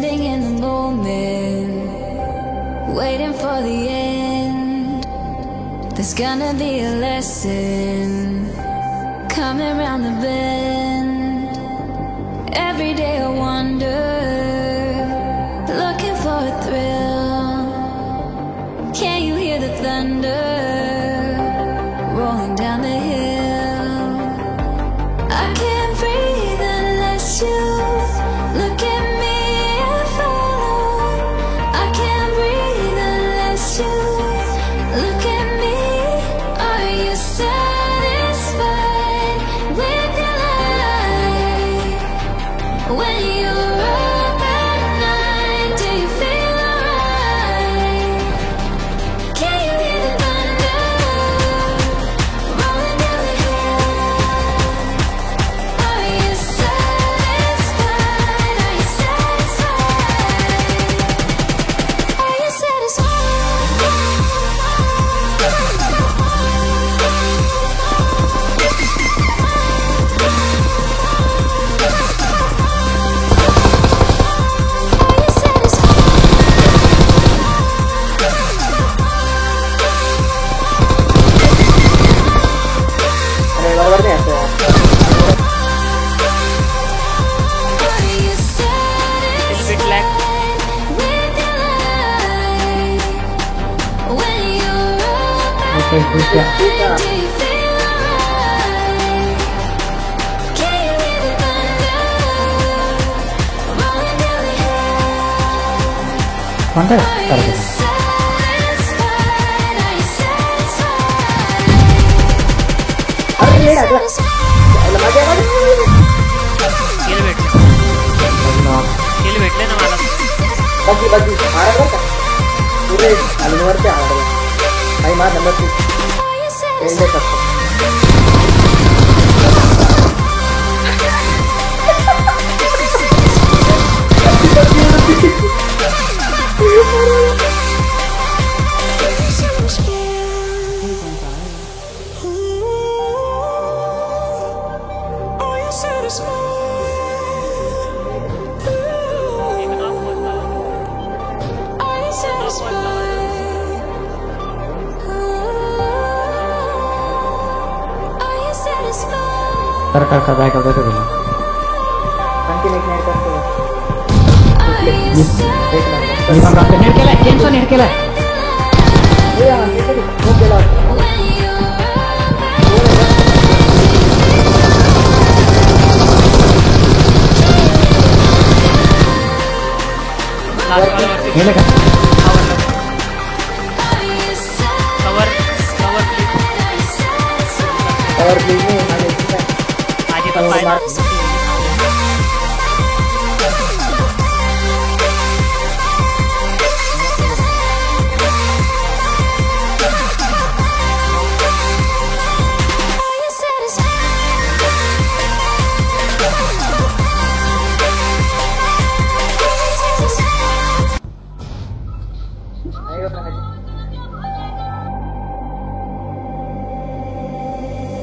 Standing in the moment, waiting for the end. There's gonna be a lesson coming round the bend. Every day I wonder, looking for a thrill. Can you hear the thunder rolling down the hill? I can't breathe unless you look at me and follow. I can't breathe unless you look at me. Are you satisfied with your life? When you're up at night, do you feel alright? Can you hear the thunder rolling down the hill? Are you satisfied? Are you satisfied? Are you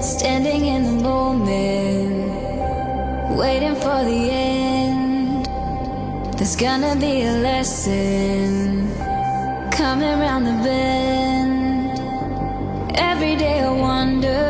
Standing in the moment, waiting for the end. There's gonna be a lesson coming round the bend. Every day I wonder,